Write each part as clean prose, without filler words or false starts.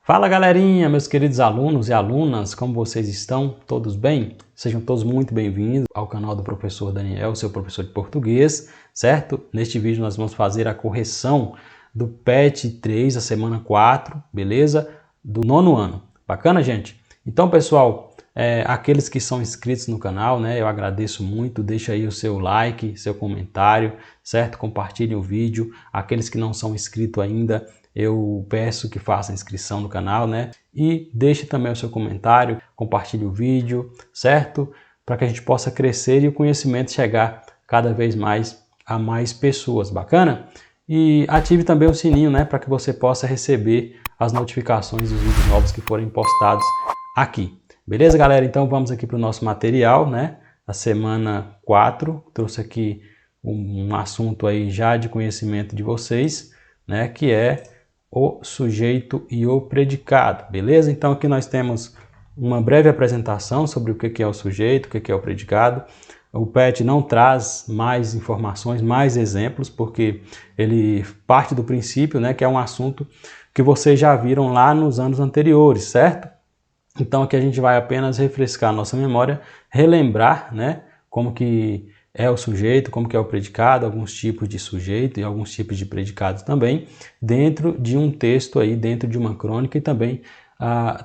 Fala galerinha, meus queridos alunos e alunas, como vocês estão? Todos bem? Sejam todos muito bem-vindos ao canal do professor Daniel, seu professor de português, certo? Neste vídeo nós vamos fazer a correção do PET 3, a semana 4, beleza? Do 9º ano. Bacana, gente? Então, pessoal, aqueles que são inscritos no canal, né? Eu agradeço muito, deixa aí o seu like, seu comentário, certo? Compartilhem o vídeo. Aqueles que não são inscritos ainda, eu peço que faça inscrição no canal, né? E deixe também o seu comentário, compartilhe o vídeo, certo? Para que a gente possa crescer e o conhecimento chegar cada vez mais a mais pessoas, bacana? E ative também o sininho, né? Para que você possa receber as notificações dos vídeos novos que forem postados aqui. Beleza, galera? Então vamos aqui para o nosso material, né? Da semana 4, trouxe aqui um assunto aí já de conhecimento de vocês, né? Que é o sujeito e o predicado, beleza? Então aqui nós temos uma breve apresentação sobre o que é o sujeito, o que é o predicado. O PET não traz mais informações, mais exemplos, porque ele parte do princípio, né, que é um assunto que vocês já viram lá nos anos anteriores, certo? Então aqui a gente vai apenas refrescar a nossa memória, relembrar, né, como que é o sujeito, como que é o predicado, alguns tipos de sujeito e alguns tipos de predicado também, dentro de um texto aí, dentro de uma crônica, e também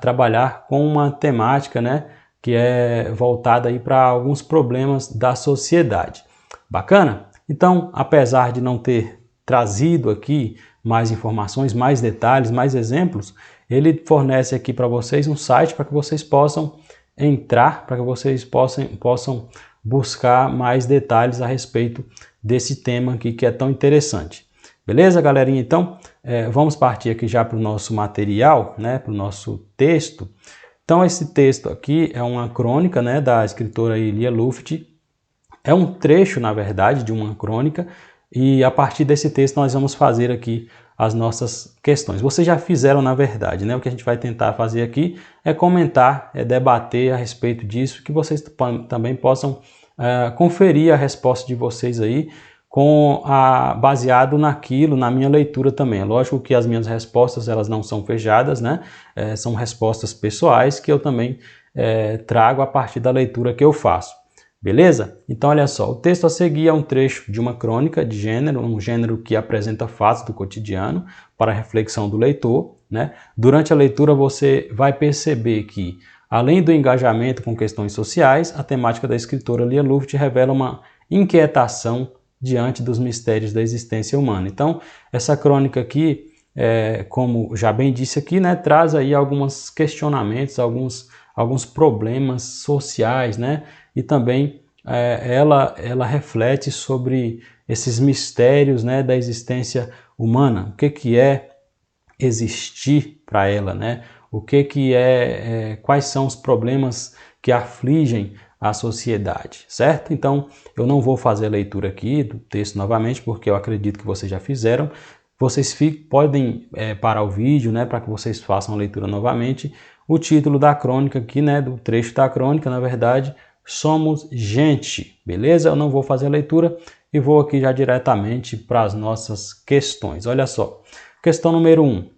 trabalhar com uma temática, né, que é voltada aí para alguns problemas da sociedade. Bacana? Então, apesar de não ter trazido aqui mais informações, mais detalhes, mais exemplos, ele fornece aqui para vocês um site para que vocês possam entrar, para que vocês possam buscar mais detalhes a respeito desse tema aqui que é tão interessante. Beleza, galerinha? Então, vamos partir aqui já para o nosso material, né, para o nosso texto. Então, esse texto aqui é uma crônica, né, da escritora Lia Luft. É um trecho, na verdade, de uma crônica, e a partir desse texto nós vamos fazer aqui as nossas questões. Vocês já fizeram, na verdade, né? O que a gente vai tentar fazer aqui é comentar, debater a respeito disso, que vocês também possam conferir a resposta de vocês aí, baseado naquilo, na minha leitura também. É lógico que as minhas respostas, elas não são fechadas, né? São respostas pessoais que eu também trago a partir da leitura que eu faço. Beleza? Então, olha só, o texto a seguir é um trecho de uma crônica de gênero, um gênero que apresenta fatos do cotidiano para a reflexão do leitor, né? Durante a leitura você vai perceber que, além do engajamento com questões sociais, a temática da escritora Lia Luft revela uma inquietação diante dos mistérios da existência humana. Então, essa crônica aqui, como já bem disse aqui, né, traz aí alguns questionamentos, alguns problemas sociais, né? E também ela reflete sobre esses mistérios, né, da existência humana. O que é existir para ela, né? Quais são os problemas que afligem a sociedade, certo? Então, eu não vou fazer a leitura aqui do texto novamente, porque eu acredito que vocês já fizeram. Vocês podem parar o vídeo, né, para que vocês façam a leitura novamente. O título da crônica aqui, né, do trecho da crônica, na verdade, Somos Gente, beleza? Eu não vou fazer a leitura e vou aqui já diretamente para as nossas questões. Olha só, questão número 1.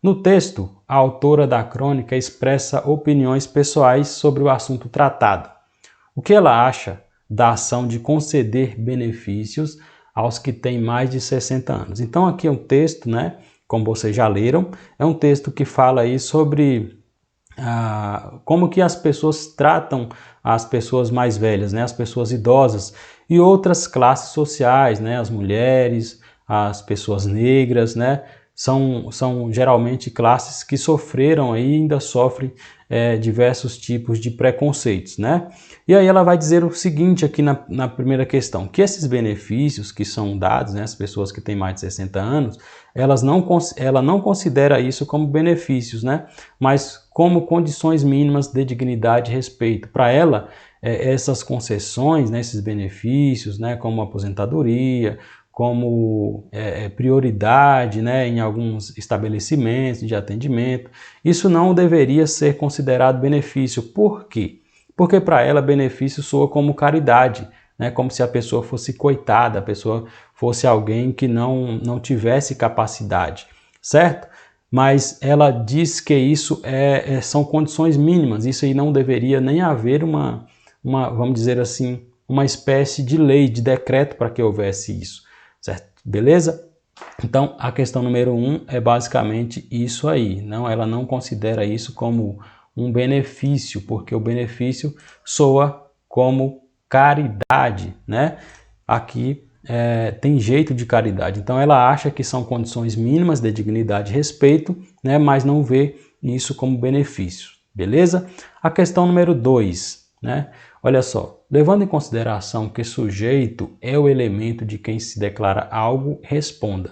No texto, a autora da crônica expressa opiniões pessoais sobre o assunto tratado. O que ela acha da ação de conceder benefícios aos que têm mais de 60 anos? Então aqui é um texto, né, como vocês já leram, é um texto que fala aí sobre como que as pessoas tratam as pessoas mais velhas, né, as pessoas idosas e outras classes sociais, né, as mulheres, as pessoas negras, né, são geralmente classes que sofreram e ainda sofrem diversos tipos de preconceitos, né? E aí ela vai dizer o seguinte aqui na primeira questão, que esses benefícios que são dados, né, às pessoas que têm mais de 60 anos, ela não considera isso como benefícios, né, mas como condições mínimas de dignidade e respeito. Para ela, essas concessões, né, esses benefícios, né, como aposentadoria, como prioridade, né, em alguns estabelecimentos de atendimento, isso não deveria ser considerado benefício. Por quê? Porque para ela benefício soa como caridade, né, como se a pessoa fosse coitada, a pessoa fosse alguém que não tivesse capacidade, certo? mas ela diz que isso são condições mínimas, isso aí não deveria nem haver vamos dizer assim, uma espécie de lei, de decreto para que houvesse isso, certo? Beleza? Então, a questão número 1 é basicamente isso aí, ela não considera isso como um benefício, porque o benefício soa como caridade, né? Aqui tem jeito de caridade, então ela acha que são condições mínimas de dignidade e respeito, né? Mas não vê isso como benefício, beleza? A questão número 2, né? Olha só, levando em consideração que sujeito é o elemento de quem se declara algo, responda.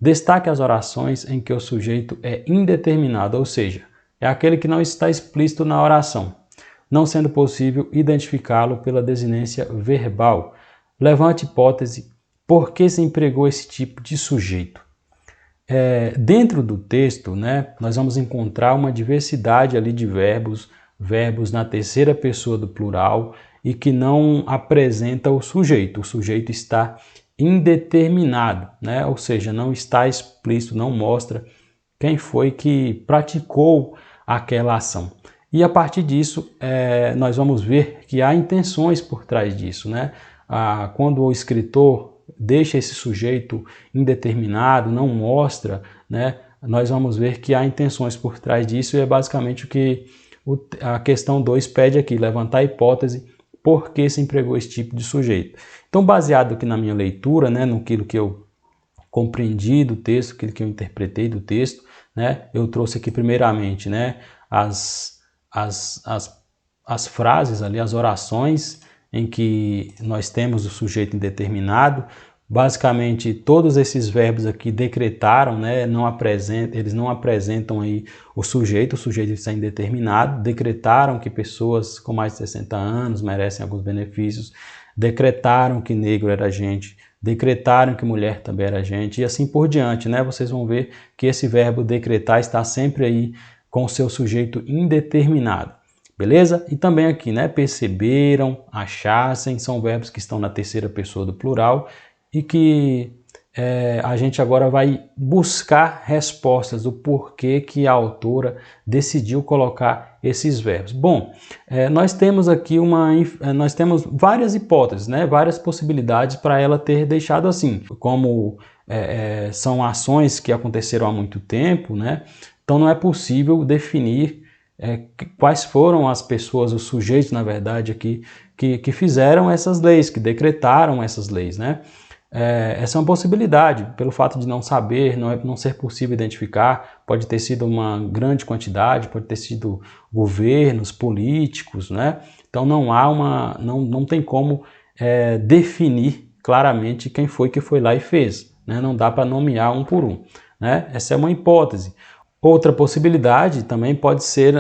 Destaque as orações em que o sujeito é indeterminado, ou seja, é aquele que não está explícito na oração, não sendo possível identificá-lo pela desinência verbal. Levante hipótese, por que se empregou esse tipo de sujeito? Dentro do texto, né, nós vamos encontrar uma diversidade ali de verbos na terceira pessoa do plural e que não apresenta o sujeito está indeterminado, né? Ou seja, não está explícito, não mostra quem foi que praticou aquela ação. E a partir disso, nós vamos ver que há intenções por trás disso, né? Quando o escritor deixa esse sujeito indeterminado, não mostra, né? Nós vamos ver que há intenções por trás disso e é basicamente o que a questão 2 pede aqui, levantar a hipótese por que se empregou esse tipo de sujeito. Então, baseado aqui na minha leitura, né, naquilo que eu compreendi do texto, aquilo que eu interpretei do texto, né, eu trouxe aqui primeiramente, né, as frases ali, as orações em que nós temos o sujeito indeterminado. Basicamente, todos esses verbos aqui decretaram, né, eles não apresentam aí o sujeito está indeterminado, decretaram que pessoas com mais de 60 anos merecem alguns benefícios, decretaram que negro era gente, decretaram que mulher também era gente, e assim por diante, né? Vocês vão ver que esse verbo decretar está sempre aí com o seu sujeito indeterminado. Beleza? E também aqui, né? Perceberam, achassem, são verbos que estão na terceira pessoa do plural e que a gente agora vai buscar respostas do porquê que a autora decidiu colocar esses verbos. Bom, nós temos aqui nós temos várias hipóteses, né? Várias possibilidades para ela ter deixado assim, como são ações que aconteceram há muito tempo, né? Então não é possível definir quais foram as pessoas, os sujeitos, na verdade, aqui, que fizeram essas leis, que decretaram essas leis, né? Essa é uma possibilidade, pelo fato de não saber, não ser possível identificar, pode ter sido uma grande quantidade, pode ter sido governos, políticos, né? Então não tem como definir claramente quem foi que foi lá e fez, né? Não dá para nomear um por um, né? Essa é uma hipótese. Outra possibilidade também pode ser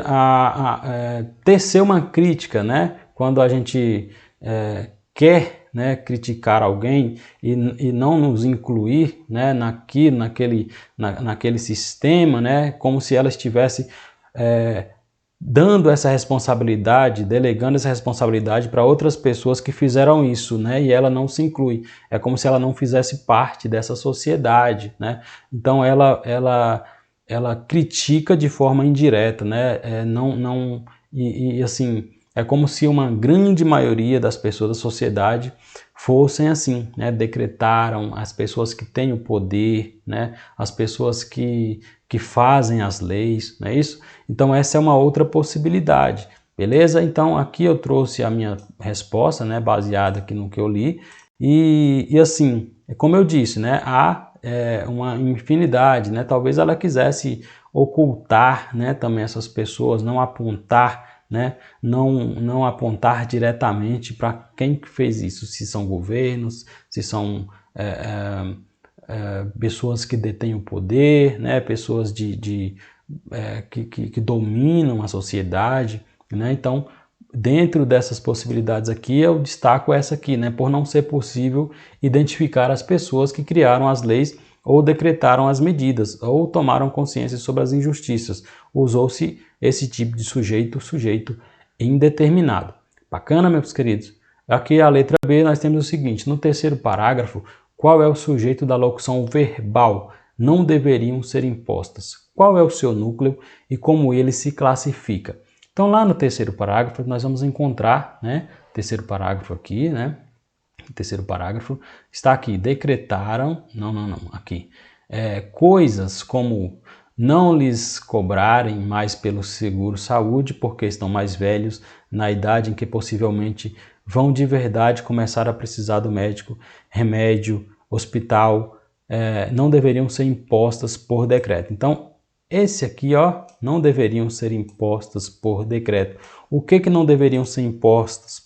tecer uma crítica, né? Quando a gente quer, né, criticar alguém e não nos incluir, né, naquele sistema, né, como se ela estivesse dando essa responsabilidade, delegando essa responsabilidade para outras pessoas que fizeram isso, né, e ela não se inclui. É como se ela não fizesse parte dessa sociedade, né? Então ela critica de forma indireta, né? Assim, é como se uma grande maioria das pessoas da sociedade fossem assim, né? Decretaram as pessoas que têm o poder, né? As pessoas que fazem as leis, não é isso? Então essa é uma outra possibilidade, beleza? Então aqui eu trouxe a minha resposta, né? Baseada aqui no que eu li e assim, como eu disse, né? Há uma infinidade, né? Talvez ela quisesse ocultar, né? Também essas pessoas, não apontar, né? Não apontar diretamente para quem fez isso, se são governos, se são pessoas que detêm o poder, né? Pessoas que dominam a sociedade, né? Então, dentro dessas possibilidades aqui, eu destaco essa aqui, né? Por não ser possível identificar as pessoas que criaram as leis ou decretaram as medidas, ou tomaram consciência sobre as injustiças. Usou-se esse tipo de sujeito indeterminado. Bacana, meus queridos? Aqui a letra B nós temos o seguinte, no terceiro parágrafo, qual é o sujeito da locução verbal? Não deveriam ser impostas. qual é o seu núcleo e como ele se classifica. Então lá no terceiro parágrafo nós vamos encontrar, né, terceiro parágrafo aqui, né, terceiro parágrafo, está aqui, decretaram, aqui, coisas como não lhes cobrarem mais pelo seguro-saúde porque estão mais velhos, na idade em que possivelmente vão de verdade começar a precisar do médico, remédio, hospital, não deveriam ser impostas por decreto. Então, esse aqui, ó, não deveriam ser impostas por decreto. O que não deveriam ser impostas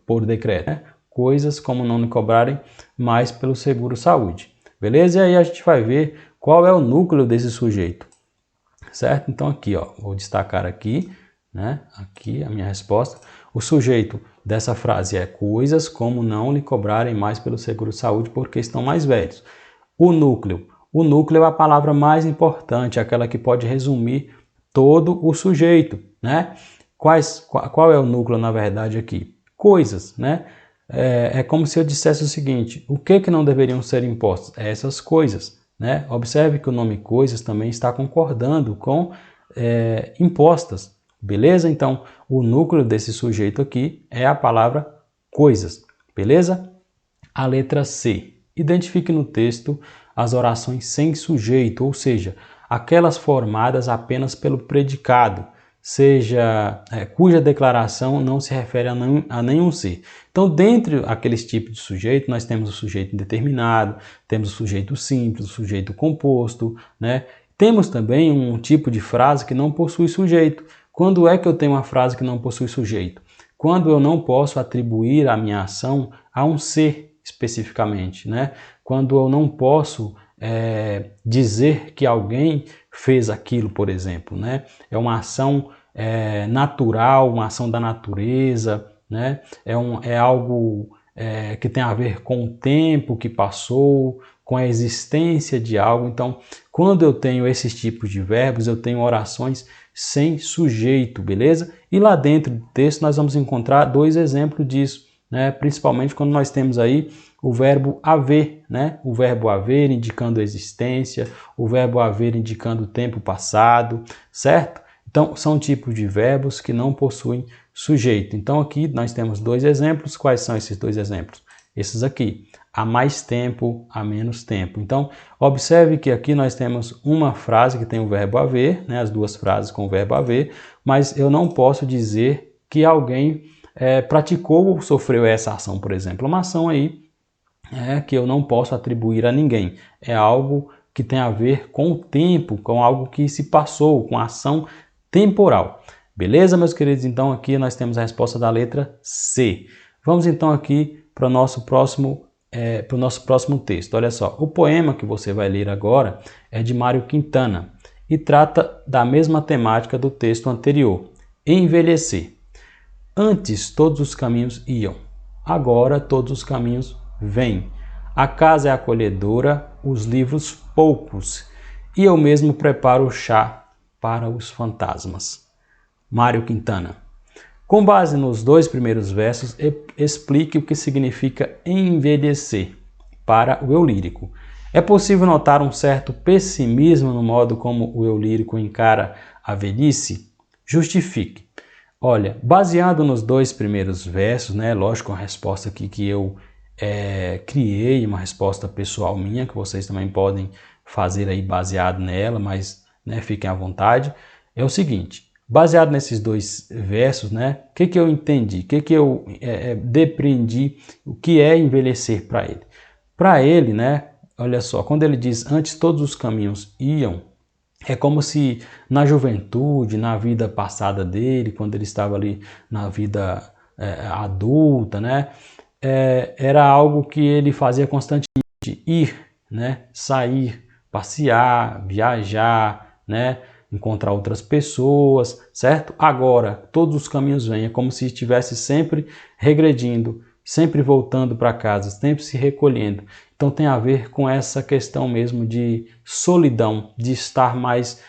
por decreto? Coisas como não lhe cobrarem mais pelo seguro-saúde. Beleza? E aí a gente vai ver qual é o núcleo desse sujeito. Certo? Então aqui, ó, vou destacar aqui, né? Aqui a minha resposta. O sujeito dessa frase é coisas como não lhe cobrarem mais pelo seguro-saúde porque estão mais velhos. O núcleo é a palavra mais importante, aquela que pode resumir todo o sujeito, né? Qual é o núcleo na verdade aqui? Coisas, né? É como se eu dissesse o seguinte, o que não deveriam ser impostos? Essas coisas, né? Observe que o nome coisas também está concordando com impostas, beleza? Então, o núcleo desse sujeito aqui é a palavra coisas, beleza? A letra C. Identifique no texto as orações sem sujeito, ou seja, aquelas formadas apenas pelo predicado, cuja declaração não se refere a nenhum ser. Então, dentre aqueles tipos de sujeito, nós temos o sujeito indeterminado, temos o sujeito simples, o sujeito composto, né? Temos também um tipo de frase que não possui sujeito. Quando é que eu tenho uma frase que não possui sujeito? Quando eu não posso atribuir a minha ação a um ser especificamente, né? Quando eu não posso dizer que alguém fez aquilo, por exemplo, né? É uma ação natural, uma ação da natureza, né? É algo que tem a ver com o tempo que passou, com a existência de algo. Então, quando eu tenho esses tipos de verbos, eu tenho orações sem sujeito, beleza? E lá dentro do texto nós vamos encontrar dois exemplos disso, né? Principalmente quando nós temos aí o verbo haver, né? O verbo haver indicando existência, o verbo haver indicando o tempo passado, certo? Então, são tipos de verbos que não possuem sujeito. Então, aqui nós temos dois exemplos. Quais são esses dois exemplos? Esses aqui, há mais tempo, há menos tempo. Então, observe que aqui nós temos uma frase que tem o verbo haver, né? As duas frases com o verbo haver, mas eu não posso dizer que alguém praticou ou sofreu essa ação, por exemplo. Uma ação aí que eu não posso atribuir a ninguém. É algo que tem a ver com o tempo, com algo que se passou, com a ação temporal. Beleza, meus queridos? Então aqui nós temos a resposta da letra C. Vamos então aqui para o nosso próximo texto. Olha só, o poema que você vai ler agora é de Mário Quintana e trata da mesma temática do texto anterior, envelhecer. Antes todos os caminhos iam, agora todos os caminhos vêm. A casa é acolhedora, os livros poucos, e eu mesmo preparo o chá para os fantasmas. Mário Quintana. Com base nos dois primeiros versos, explique o que significa envelhecer para o eu lírico. É possível notar um certo pessimismo no modo como o eu lírico encara a velhice? Justifique. Olha, baseado nos dois primeiros versos, né? Lógico, a resposta aqui que eu criei, uma resposta pessoal minha, que vocês também podem fazer aí baseado nela, mas né, fiquem à vontade. É o seguinte, baseado nesses dois versos, né? O que eu entendi? O que eu depreendi? O que é envelhecer para ele? Para ele, né? Olha só, quando ele diz antes todos os caminhos iam, é como se na juventude, na vida passada dele, quando ele estava ali na vida adulta, né? Era algo que ele fazia constantemente, ir, né? Sair, passear, viajar, né? Encontrar outras pessoas, certo? Agora, todos os caminhos vêm, é como se estivesse sempre regredindo, sempre voltando para casa, sempre se recolhendo. Então tem a ver com essa questão mesmo de solidão, de estar mais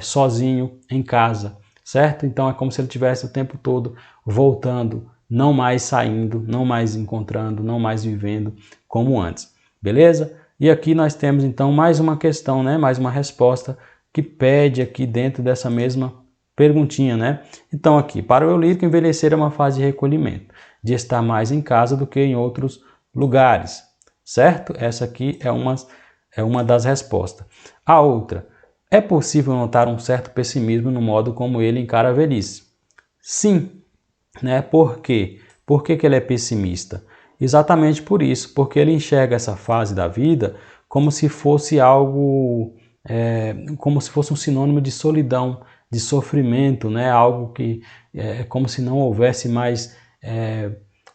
sozinho em casa, certo? Então é como se ele estivesse o tempo todo voltando, não mais saindo, não mais encontrando, não mais vivendo como antes, beleza? E aqui nós temos então mais uma questão, né? Mais uma resposta que pede aqui dentro dessa mesma perguntinha, né? Então aqui, para o eu lírico, envelhecer é uma fase de recolhimento, de estar mais em casa do que em outros lugares, certo? Essa aqui é uma das respostas. A outra, é possível notar um certo pessimismo no modo como ele encara a velhice? Sim, né? Por quê? Por que ele é pessimista? Exatamente por isso, porque ele enxerga essa fase da vida como se fosse algo, como se fosse um sinônimo de solidão, de sofrimento, né? Algo que é como se não houvesse mais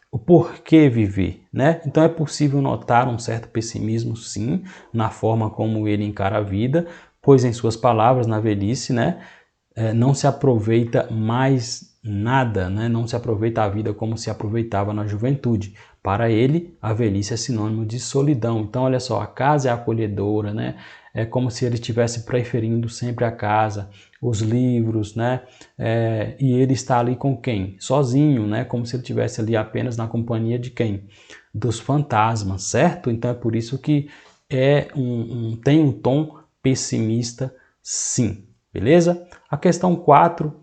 o porquê viver, né? Então é possível notar um certo pessimismo, sim, na forma como ele encara a vida, pois em suas palavras, na velhice, né, não se aproveita mais nada, né? Não se aproveita a vida como se aproveitava na juventude. Para ele, a velhice é sinônimo de solidão. Então, olha só, a casa é acolhedora, né? É como se ele estivesse preferindo sempre a casa, os livros, né? E ele está ali com quem? Sozinho, né? Como se ele estivesse ali apenas na companhia de quem? Dos fantasmas, certo? Então, é por isso que tem um tom pessimista, sim. Beleza? A questão 4,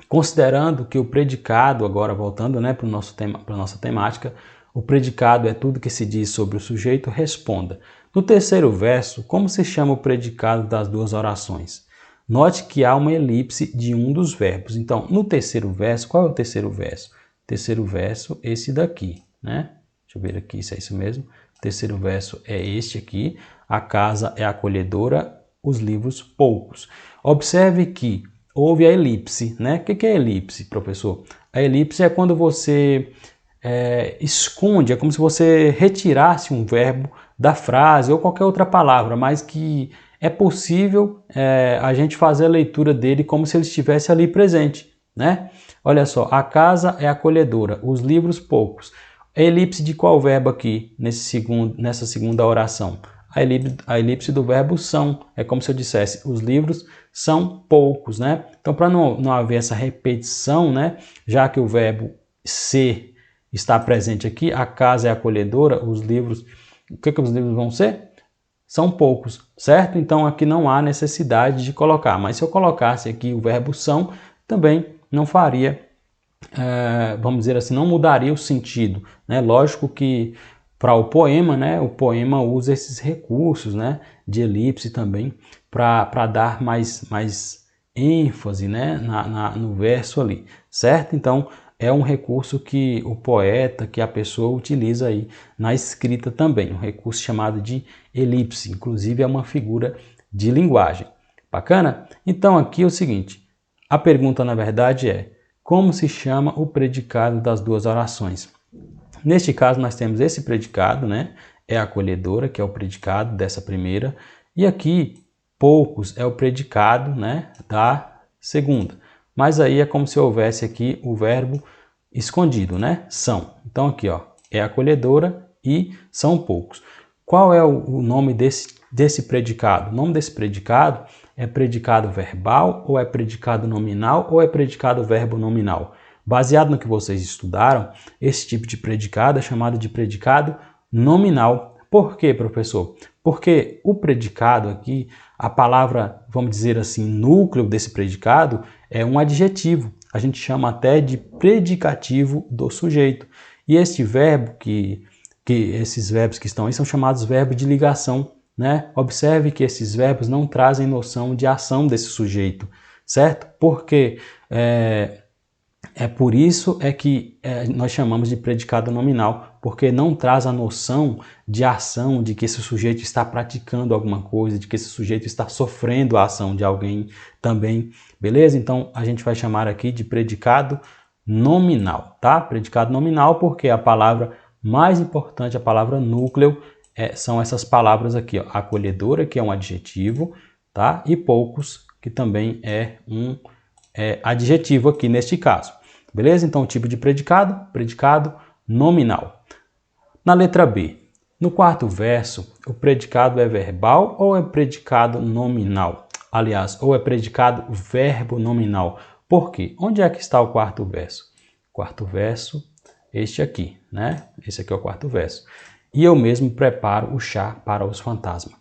considerando que o predicado, agora voltando, né, para a nossa temática, o predicado é tudo que se diz sobre o sujeito, responda. No terceiro verso, como se chama o predicado das duas orações? Note que há uma elipse de um dos verbos. Então, no terceiro verso, qual é o terceiro verso? Terceiro verso, esse daqui, né? Deixa eu ver aqui se é isso mesmo. O terceiro verso é este aqui. A casa é acolhedora, os livros poucos. Observe que houve a elipse, né? O que é elipse, professor? A elipse é quando você esconde, é como se você retirasse um verbo da frase ou qualquer outra palavra, mas que é possível a gente fazer a leitura dele como se ele estivesse ali presente, né? Olha só, a casa é acolhedora, os livros poucos. A elipse de qual verbo aqui nessa segunda oração? A elipse do verbo são, é como se eu dissesse, os livros são poucos, né? Então, para não haver essa repetição, né? Já que o verbo ser está presente aqui, a casa é acolhedora, os livros, o que os livros vão ser? São poucos, certo? Então, aqui não há necessidade de colocar, mas se eu colocasse aqui o verbo são, também não faria, vamos dizer assim, não mudaria o sentido, né? Lógico que para o poema, né, o poema usa esses recursos, né, de elipse também para dar mais ênfase, né, no verso ali, certo? Então é um recurso que o poeta, que a pessoa utiliza aí na escrita também, um recurso chamado de elipse, inclusive é uma figura de linguagem. Bacana? Então aqui é o seguinte, a pergunta na verdade é: como se chama o predicado das duas orações? Neste caso, nós temos esse predicado, né? É acolhedora, que é o predicado dessa primeira. E aqui, poucos é o predicado, né? Da segunda. Mas aí é como se houvesse aqui o verbo escondido, né? São. Então aqui, ó, é acolhedora e são poucos. Qual é o nome desse predicado? O nome desse predicado é predicado verbal, ou é predicado nominal, ou é predicado verbo nominal? Baseado no que vocês estudaram, esse tipo de predicado é chamado de predicado nominal. Por quê, professor? Porque o predicado aqui, a palavra, vamos dizer assim, núcleo desse predicado é um adjetivo. A gente chama até de predicativo do sujeito. E este verbo esses verbos que estão aí são chamados verbos de ligação, né? Observe que esses verbos não trazem noção de ação desse sujeito, certo? Porque por isso que nós chamamos de predicado nominal, porque não traz a noção de ação, de que esse sujeito está praticando alguma coisa, de que esse sujeito está sofrendo a ação de alguém também, beleza? Então a gente vai chamar aqui de predicado nominal, tá? Predicado nominal porque a palavra mais importante, a palavra núcleo, são essas palavras aqui, ó, acolhedora, que é um adjetivo, tá? E poucos, que também é um adjetivo aqui neste caso. Beleza? Então, o tipo de predicado nominal. Na letra B, no quarto verso, o predicado é verbal ou é predicado nominal? Aliás, ou é predicado verbo nominal. Por quê? Onde é que está o quarto verso? Quarto verso, este aqui, né? Esse aqui é o quarto verso. E eu mesmo preparo o chá para os fantasmas.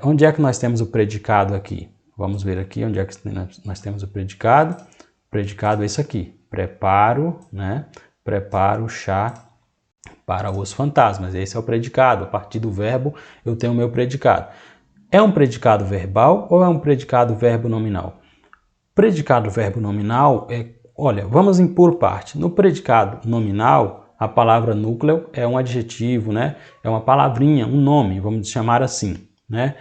Onde é que nós temos o predicado aqui? Vamos ver aqui onde é que nós temos o predicado. O predicado é isso aqui. Preparo, né? Preparo chá para os fantasmas. Esse é o predicado. A partir do verbo eu tenho o meu predicado. É um predicado verbal ou é um predicado verbo nominal? Predicado verbo nominal olha, vamos por parte. No predicado nominal, a palavra núcleo é um adjetivo, né? É uma palavrinha, um nome, vamos chamar assim, né?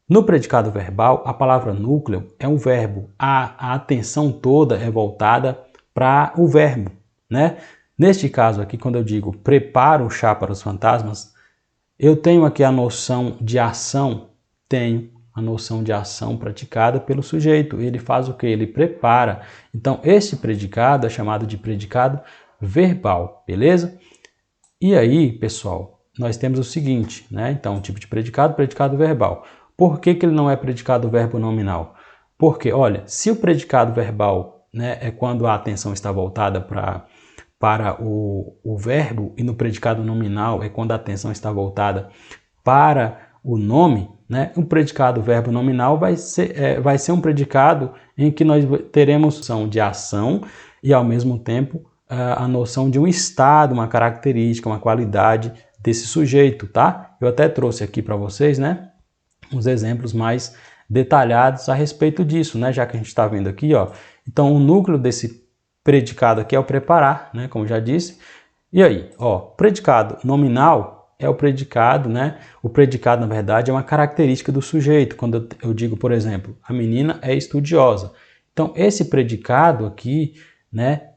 No predicado verbal, a palavra núcleo é um verbo. A atenção toda é voltada para o verbo, né? Neste caso aqui, quando eu digo preparo o chá para os fantasmas, eu tenho aqui a noção de ação, tenho a noção de ação praticada pelo sujeito. Ele faz o que? Ele prepara. Então, esse predicado é chamado de predicado verbal, beleza? E aí, pessoal, nós temos o seguinte, né? Então, um tipo de predicado, predicado verbal. Por que ele não é predicado verbo nominal? Porque, olha, se o predicado verbal, né, é quando a atenção está voltada para o verbo, e no predicado nominal é quando a atenção está voltada para o nome, né? O predicado verbo nominal vai ser um predicado em que nós teremos noção de ação e, ao mesmo tempo, a noção de um estado, uma característica, uma qualidade desse sujeito, tá? Eu até trouxe aqui para vocês, né, uns exemplos mais detalhados a respeito disso, né? Já que a gente está vendo aqui, ó. Então, o núcleo desse predicado aqui é o preparar, né? Como já disse. E aí, ó, predicado nominal é o predicado, né? O predicado, na verdade, é uma característica do sujeito. Quando eu digo, por exemplo, a menina é estudiosa. Então, esse predicado aqui, né,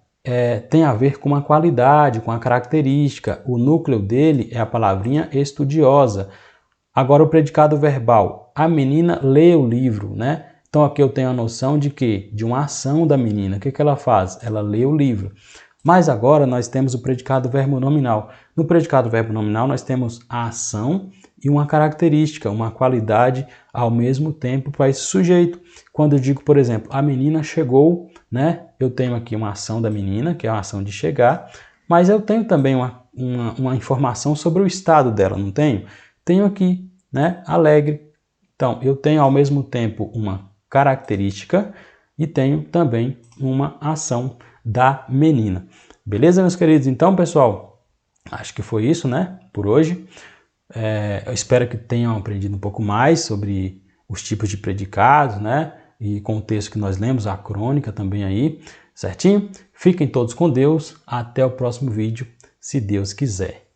tem a ver com uma qualidade, com uma característica. O núcleo dele é a palavrinha estudiosa. Agora, o predicado verbal, a menina lê o livro, né? Então, aqui eu tenho a noção de quê? De uma ação da menina. O que ela faz? Ela lê o livro. Mas agora nós temos o predicado verbo nominal. No predicado verbo nominal nós temos a ação e uma característica, uma qualidade ao mesmo tempo para esse sujeito. Quando eu digo, por exemplo, a menina chegou, né? Eu tenho aqui uma ação da menina, que é a ação de chegar, mas eu tenho também uma informação sobre o estado dela, não tenho? Tenho aqui, né? Alegre. Então, eu tenho ao mesmo tempo uma característica e tenho também uma ação da menina. Beleza, meus queridos? Então, pessoal, acho que foi isso, né, por hoje. Eu espero que tenham aprendido um pouco mais sobre os tipos de predicados, né, e com o texto que nós lemos, a crônica também aí, certinho? Fiquem todos com Deus. Até o próximo vídeo, se Deus quiser.